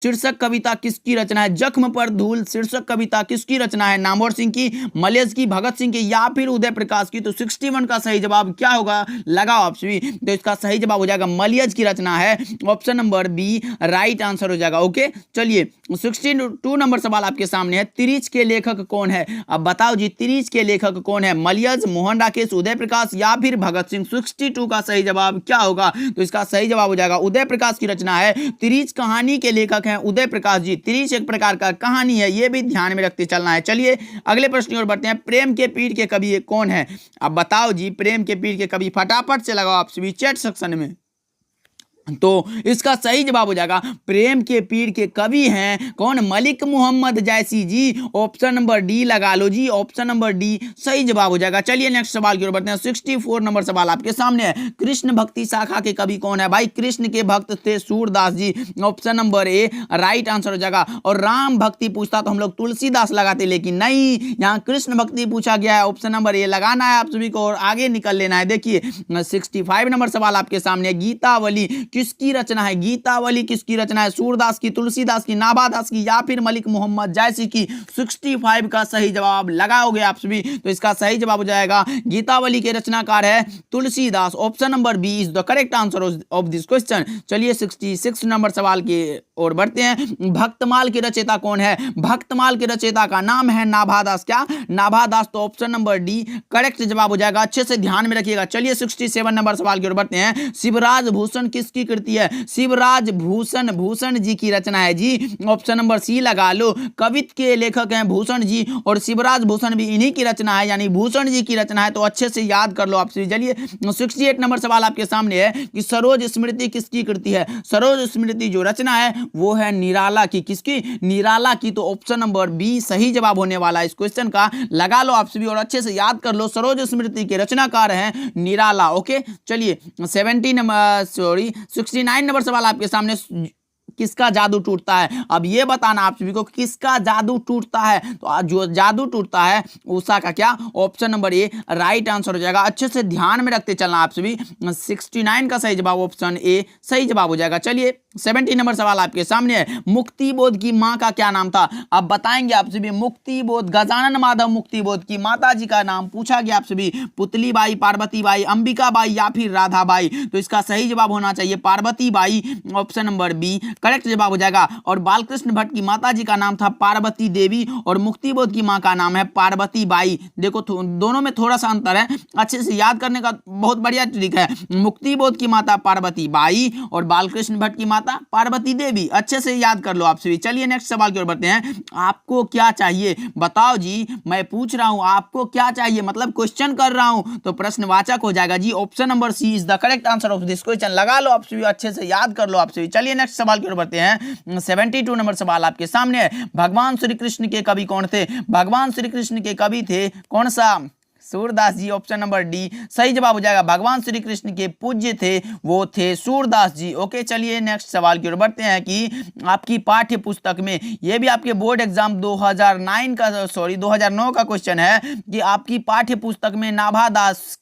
शीर्षक कविता किसकी रचना है? जख्म पर धूल शीर्षक कविता किसकी रचना है? नामवर सिंह की, मलयज की, भगत सिंह की या फिर उदय प्रकाश की? तो 61 का सही जवाब क्या होगा? लगाओ आप सभी। तो इसका सही जवाब हो जाएगा मलयज की रचना है, option number B right answer हो जाएगा। ओके चलिए 62 नंबर सवाल आपके सामने है। तिरिच के लेखक कौन है? अब बताओ जी, तिरिच के लेखक कौन है? मलयज, मोहन राकेश, उदय प्रकाश या फिर भगत सिंह? 62 का सही जवाब क्या होगा? तो इसका सही जवाब हो जाएगा उदय प्रकाश की रचना है। तिरिच कहानी के लेखक हैं उदय प्रकाश जी। तिरिच एक प्रकार का कहानी है, ये भी ध्यान में रखते चलना है। चलिए अगले प्रश्न की ओर बढ़ते हैं। प्रेम के पीर के कवि कौन है? अब बताओ जी, प्रेम के पीर के कवि फटाफट से लगाओ आप सभी चैट सेक्शन में। तो इसका सही जवाब हो जाएगा प्रेम के पीर के कवि हैं कौन? मलिक मोहम्मद जैसी जी। ऑप्शन नंबर डी लगा लो जी, ऑप्शन नंबर डी सही जवाब हो जाएगा। चलिए नेक्स्ट सवाल की ओर बढ़ते हैं। 64 नंबर सवाल आपके सामने है। कृष्ण भक्ति शाखा के कवि कौन है? भाई कृष्ण के भक्त थे Surdas ji. Option number A right answer हो जाएगा। और राम भक्ति पूछता तो हम लोग तुलसीदास लगाते, लेकिन नहीं, यहाँ कृष्ण भक्ति पूछा गया है। ऑप्शन नंबर ए लगाना है आप सभी को और आगे निकल लेना है। देखिए 65 नंबर सवाल आपके सामने। गीतावली किसकी रचना है? गीतावली किसकी रचना है? सूरदास की, तुलसीदास की, नाभादास की या फिर मलिक मोहम्मद जैसी की? 65 का सही जवाब लगाओगे आप सभी। तो इसका सही जवाब हो जाएगा गीतावली के रचनाकार है Tulsidas. Option number B is the correct answer of this question. चलिए 66 नंबर सवाल की ओर बढ़ते हैं। भक्तमाल के रचयिता कौन है? भक्तमाल के रचयिता का नाम है नाभादास। क्या? नाभादास। तो ऑप्शन नंबर डी करेक्ट जवाब हो जाएगा। अच्छे से ध्यान में रखिएगा। चलिए 67 नंबर सवाल की ओर बढ़ते हैं। शिवराज भूषण किसकी कृति है? शिवराज भूषण भूषण जी की रचना है जी। ऑप्शन नंबर सी लगा लो। कवित्व के लेखक हैं भूषण जी और शिवराज भूषण भी इन्हीं की रचना है, यानी भूषण जी की रचना है। तो अच्छे से याद कर लो आप। चलिए 68 नंबर सवाल आपके सामने है कि सरोज स्मृति किसकी कृति है? सरोज स्मृति जो रचना है वो है निराला की। किसकी? निराला की। तो ऑप्शन नंबर बी सही जवाब होने वाला है इस क्वेश्चन का। लगा लो आप सभी और अच्छे से याद कर लो। सरोज स्मृति के रचनाकार हैं निराला। ओके चलिए 69 नंबर सवाल आपके सामने। किसका जादू टूटता है? अब ये बताना आप सभी को किसका जादू टूटता है। तो जो जादू टूटता है उषा का। क्या? Option number A right answer हो जाएगा। अच्छे से ध्यान में रखते चलना आप सभी। 69 का सही जवाब ऑप्शन ए सही जवाब हो जाएगा। चलिए 70 नंबर सवाल आपके सामने है। मुक्तिबोध की मां का क्या नाम था? अब बताएंगे आप सभी। मुक्तिबोध गजानन माधव मुक्तिबोध की माता जी का नाम पूछा गया आप सभी। पुतली बाई, पार्वती बाई, अंबिका बाई या फिर राधा बाई? तो इसका सही जवाब होना चाहिए Parvati Bai. Option number B correct जवाब हो जाएगा। और बालकृष्ण भट्ट की माता जी का नाम था पार्वती देवी और मुक्तिबोध की मां का नाम है पार्वती बाई। देखो दोनों में थोड़ा सा अंतर है, अच्छे से याद करने का बहुत बढ़िया तरीका है। मुक्तिबोध की माता पार्वती बाई और बालकृष्ण भट्ट की माता पार्वती देवी। अच्छे से याद कर लो आप सभी। चलिए नेक्स्ट सवाल की ओर बढ़ते हैं। आपको क्या चाहिए? बताओ जी, मैं पूछ रहा हूं आपको क्या चाहिए, मतलब क्वेश्चन कर रहा हूं तो प्रश्नवाचक हो जाएगा जी। Option number C is the correct answer of this question. लगा लो आप सभी, अच्छे से याद कर लो आप सभी। चलिए नेक्स्ट सवाल की ओर बढ़ते हैं। 72 नंबर सवाल आपके सामने है। भगवान श्री कृष्ण के कवि कौन थे? भगवान श्री कृष्ण के कवि थे कौन सा? Surdas ji. Option number D सही जवाब हो जाएगा। भगवान श्री कृष्ण के पूज्य थे वो थे सूरदास जी। ओके चलिए नेक्स्ट सवाल की ओर बढ़ते हैं कि आपकी पाठ्य पुस्तक में, ये भी आपके बोर्ड एग्जाम 2009 का क्वेश्चन है कि आपकी पाठ्य पुस्तक में नाभादास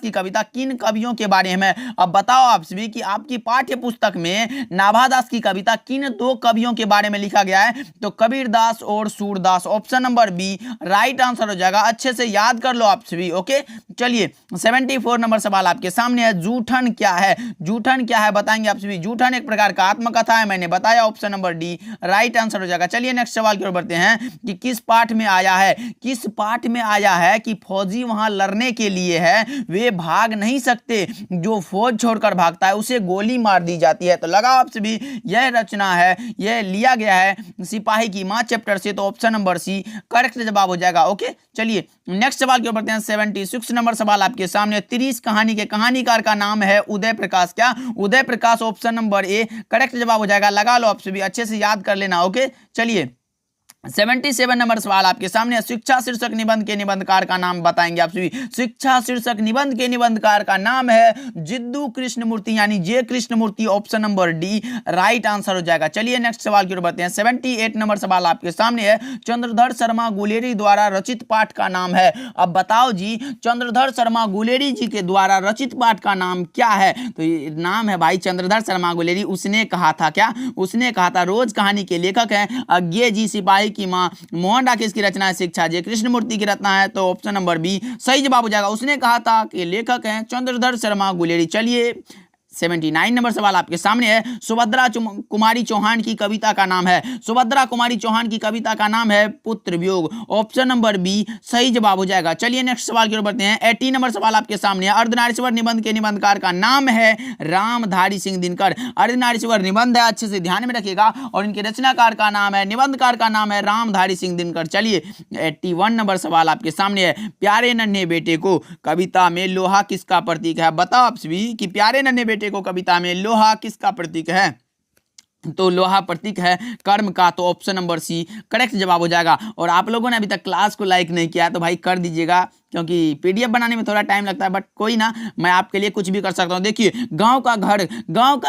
की कविता किन कवियों के बारे में? अब बताओ आप सभी कि आपकी पाठ्य पुस्तक में नाभादास की कविता किन दो कवियों के बारे में लिखा गया है? तो कबीरदास और Surdas. Option number B right answer हो जाएगा। अच्छे से याद कर लो आप सभी। ओके चलिए 74 नंबर सवाल आपके सामने है। जूठन क्या है? जूठन क्या है बताएंगे आप सभी। जूठन एक प्रकार का आत्मकथा है, मैंने बताया। Option number D right answer हो जाएगा। चलिए नेक्स्ट सवाल की ओर बढ़ते हैं कि किस पाठ में आया है? किस पाठ में आया है कि फौजी वहां लड़ने के लिए है, वे भाग नहीं सकते, जो फौज छोड़कर भागता है उसे गोली मार दी जाती है। तो लगाओ आप सभी, यह रचना है, यह लिया गया है सिपाही की मां चैप्टर से। तो ऑप्शन नंबर सी करेक्ट जवाब हो जाएगा। ओके चलिए नेक्स्ट सवाल की ओर बढ़ते हैं। 76 नंबर सवाल आपके सामने। 30 कहानी के कहानीकार का नाम है उदय प्रकाश। क्या? Uday Prakash. Option number A correct जवाब हो जाएगा। लगा लो आप सभी, अच्छे से याद कर लेना। ओके चलिए 77 नंबर सवाल आपके सामने है। शिक्षा शीर्षक निबंध के निबंधकार का नाम बताएंगे आप सभी। शिक्षा शीर्षक निबंध के निबंधकार का नाम है जिद्दू कृष्णमूर्ति यानी J Krishnamurti. Option number D right answer हो जाएगा। चलिए नेक्स्ट सवाल की ओर बढ़ते हैं। 78 नंबर सवाल आपके सामने है। चंद्रधर शर्मा गुलेरी द्वारा रचित पाठ का नाम है। अब बताओ जी, चंद्रधर शर्मा गुलेरी जी के द्वारा रचित पाठ का नाम क्या है? तो ये नाम है भाई चंद्रधर शर्मा गुलेरी। उसने कहा था क्या? उसने कहा था रोज कहानी के लेखक हैं अज्ञे जी सिपाही की मां। मोहन राकेश की रचना है शिक्षा, जे कृष्णमूर्ति की रचना है। तो ऑप्शन नंबर बी सही जवाब हो जाएगा। उसने कहा था कि लेखक हैं चंद्रधर शर्मा गुलेरी। चलिए 79 नंबर सवाल आपके सामने है। सुभद्रा कुमारी चौहान की कविता का नाम है। सुभद्रा कुमारी चौहान की कविता का नाम है पुत्र वियोग। ऑप्शन नंबर बी सही जवाब हो जाएगा। चलिए नेक्स्ट सवाल की ओर बढ़ते हैं। 80 नंबर सवाल आपके सामने है। अर्धनारीश्वर निबंध के निबंधकार का नाम है रामधारी सिंह दिनकर। अर्धनारीश्वर निबंध है, अच्छे से ध्यान में रखिएगा। और इनके रचनाकार का नाम है, निबंधकार का नाम है रामधारी सिंह दिनकर। चलिए 81 नंबर सवाल आपके सामने है। प्यारे नन्हे बेटे को कविता में लोहा किसका प्रतीक है? बताओ आप सभी कि प्यारे नन्हे बेटे को कविता में लोहा किसका प्रतीक है? तो लोहा प्रतीक है कर्म का। तो ऑप्शन नंबर सी करेक्ट जवाब हो जाएगा। और आप लोगों ने अभी तक क्लास को लाइक नहीं किया तो भाई कर दीजिएगा, क्योंकि पीडीएफ बनाने में थोड़ा टाइम लगता है, बट कोई ना, मैं आपके लिए कुछ भी कर सकता हूं। देखिए गांव का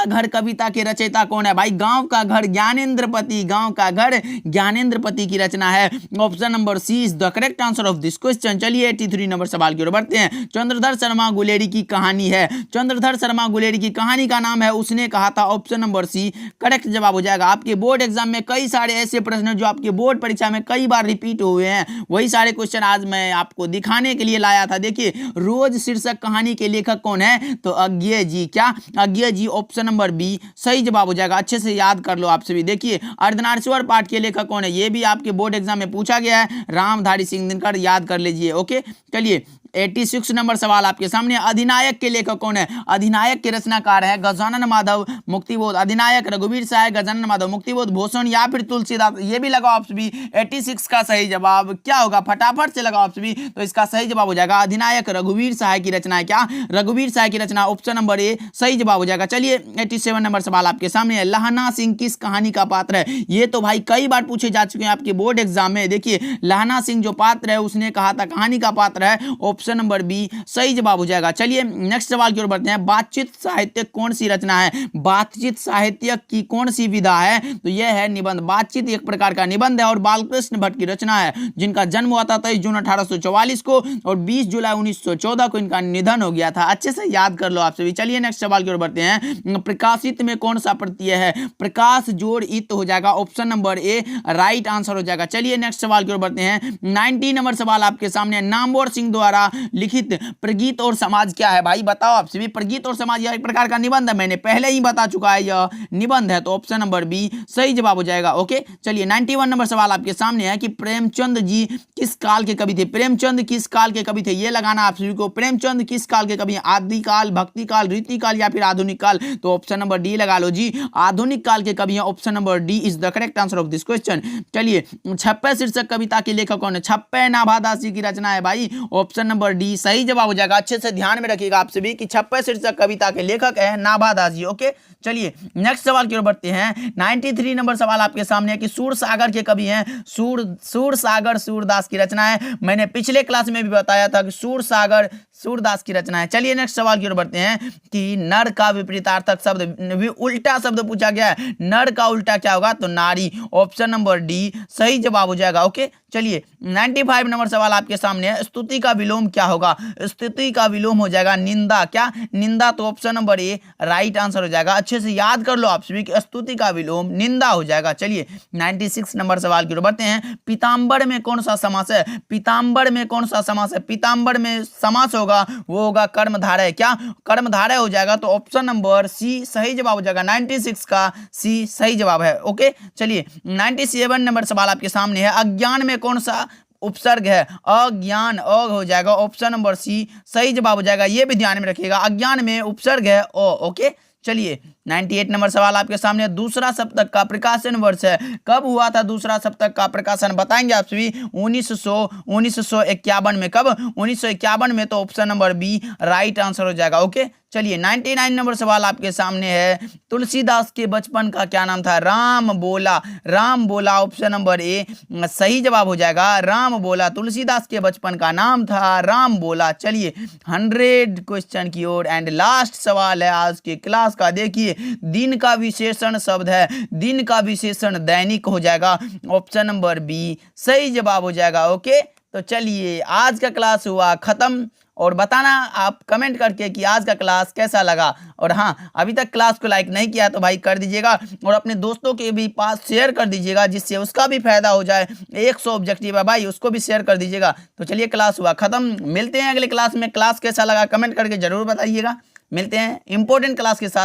घर कविता के रचयिता कौन है भाई? गांव का घर ज्ञानेंद्रपति। गांव का घर ज्ञानेंद्रपति की रचना है। Option number C is the correct answer of this question. चलिए 83 नंबर सवाल की ओर बढ़ते हैं। चंद्रधर शर्मा गुलेरी की कहानी है। चंद्रधर शर्मा गुलेरी की कहानी का नाम है उसने कहा था। ऑप्शन नंबर सी करेक्ट जवाब हो जाएगा। आपके बोर्ड एग्जाम में कई सारे ऐसे प्रश्न हैं जो आपके बोर्ड परीक्षा में कई बार रिपीट हुए हैं, वही सारे क्वेश्चन आज मैं आपको दिखाने के लिए लाया था। देखिए रोज शीर्षक कहानी के लेखक कौन है? तो अज्ञे जी। क्या? अज्ञे जी। ऑप्शन नंबर बी सही जवाब हो जाएगा। अच्छे से याद कर लो आप सभी। देखिए अर्धनारीश्वर पाठ के लेखक कौन है? ये भी आपके बोर्ड एग्जाम में पूछा गया है, रामधारी सिंह दिनकर। याद कर लीजिए। ओके चलिए 86 नंबर सवाल आपके सामने। अधिनायक के लेखक कौन है? अधिनायक के रचनाकार है गजानन माधव मुक्तिबोध। अधिनायक रघुवीर साय, गजानन माधव मुक्तिबोध, भूषण या फिर तुलसीदास। ये भी लगाओ आप सभी। 86 का सही जवाब क्या होगा? फटाफट से लगाओ आप सभी। तो इसका सही जवाब हो जाएगा अधिनायक रघुवीर साय की रचना है। क्या? रघुवीर साय की रचना। ऑप्शन नंबर ए सही जवाब हो जाएगा। चलिए 87 नंबर सवाल आपके सामने है। लहना सिंह किस कहानी का पात्र है? ये तो भाई कई बार पूछे जा चुके हैं आपके बोर्ड एग्जाम में। देखिए लहना सिंह जो पात्र है उसने कहा था कहानी का पात्र है। ऑप्शन नंबर बी सही जवाब हो जाएगा। चलिए नेक्स्ट सवाल की ओर बढ़ते हैं। बातचीत साहित्य कौन सी रचना है? बातचीत साहित्य की कौन सी विधा है? तो यह है निबंध। बातचीत एक प्रकार का निबंध है और बालकृष्ण भट्ट की रचना है, जिनका जन्म हुआ था 23 जून 1844 को और 20 जुलाई 1914 को इनका निधन हो गया था। अच्छे से याद कर लो आप सभी। चलिए नेक्स्ट सवाल की ओर बढ़ते हैं। प्रकाशित में कौन सा प्रत्यय है? प्रकाश जोड़ इत हो जाएगा। Option number A right answer हो जाएगा। चलिए नेक्स्ट सवाल की ओर बढ़ते हैं। 90 नंबर सवाल आपके सामने। नामवर सिंह द्वारा लिखित प्रगीत और समाज क्या है भाई? बताओ आप सभी। प्रगीत और समाज यह एक प्रकार का निबंध है, मैंने पहले ही बता चुका है यह निबंध है। तो ऑप्शन नंबर बी सही जवाब हो जाएगा। ओके चलिए 91 नंबर सवाल आपके सामने है कि प्रेमचंद जी किस काल के कवि थे? प्रेमचंद किस काल के कवि थे? ये लगाना आप सभी को। प्रेमचंद किस काल के कवि? आदिकाल, भक्ति काल, रीति काल या फिर आधुनिक काल? तो ऑप्शन नंबर डी लगा लो जी, आधुनिक काल के कवि हैं। Option number D is the correct answer of this question. चलिए छप्पे शीर्षक कविता के लेखक कौन है? छप्पे नाभादास जी की रचना है भाई। ऑप्शन नंबर डी सही जवाब हो जाएगा। अच्छे से ध्यान में रखिएगा आप सभी कि छप्पे शीर्षक कविता के लेखक है नाभादास जी। ओके चलिए नेक्स्ट सवाल की ओर बढ़ते हैं। 93 नंबर सवाल आपके सामने है कि सूरसागर के कवि हैं सूरसागर सूरदास की रचना है। मैंने पिछले क्लास में भी बताया था कि सूरसागर सूरदास की रचना है। चलिए नेक्स्ट सवाल की ओर बढ़ते हैं कि नर का विपरीतार्थक शब्द, उल्टा शब्द पूछा गया है। नर का उल्टा क्या होगा? तो नारी। ऑप्शन नंबर डी सही जवाब हो जाएगा। ओके चलिए 95 नंबर सवाल आपके सामने है। स्तुति का विलोम क्या होगा? स्तुति का विलोम हो जाएगा निंदा। क्या? निंदा। तो option number A right answer हो जाएगा। अच्छे से याद कर लो आप सभी कि स्तुति का विलोम निंदा हो जाएगा। चलिए 96 नंबर सवाल की ओर बढ़ते हैं। पीताम्बर में कौन सा समास है? पीताम्बर में कौन सा समास है? पीताम्बर में समास होगा वो होगा कर्मधारय। क्या? कर्मधारय हो जाएगा। तो ऑप्शन नंबर सी सही जवाब हो जाएगा। 96 का सी सही जवाब है। ओके चलिए 97 नंबर सवाल आपके सामने है। अज्ञान में कौन सा उपसर्ग है? अज्ञान। अ हो जाएगा। ऑप्शन नंबर सी सही जवाब हो जाएगा। ये भी ध्यान में रखिएगा, अज्ञान में उपसर्ग है अ। ओके चलिए 98 नंबर सवाल आपके सामने। दूसरा सप्तक का प्रकाशन वर्ष है। कब हुआ था दूसरा सप्तक का प्रकाशन? बताएंगे आप सभी। 1951 में। कब? 1951 में। तो option number B right answer हो जाएगा। ओके चलिए 99 नंबर सवाल आपके सामने है, तुलसीदास के बचपन का क्या नाम था? राम बोला। राम बोला ऑप्शन नंबर ए सही जवाब हो जाएगा। राम बोला, तुलसीदास के बचपन का नाम था राम बोला। चलिए 100 क्वेश्चन की ओर एंड लास्ट सवाल है आज के क्लास का। देखिए दिन का विशेषण शब्द है, दिन का विशेषण दैनिक हो जाएगा। ऑप्शन नंबर बी सही जवाब हो जाएगा। ओके, तो चलिए आज का क्लास हुआ खत्म, और बताना आप कमेंट करके कि आज का क्लास कैसा लगा। और हाँ, अभी तक क्लास को लाइक नहीं किया तो भाई कर दीजिएगा, और अपने दोस्तों के भी पास शेयर कर दीजिएगा, जिससे उसका भी फायदा हो जाए। 100 ऑब्जेक्टिव है भाई, उसको भी शेयर कर दीजिएगा। तो चलिए क्लास हुआ खत्म, मिलते हैं अगले क्लास में। क्लास कैसा लगा कमेंट करके जरूर बताइएगा। मिलते हैं इंपॉर्टेंट क्लास के साथ।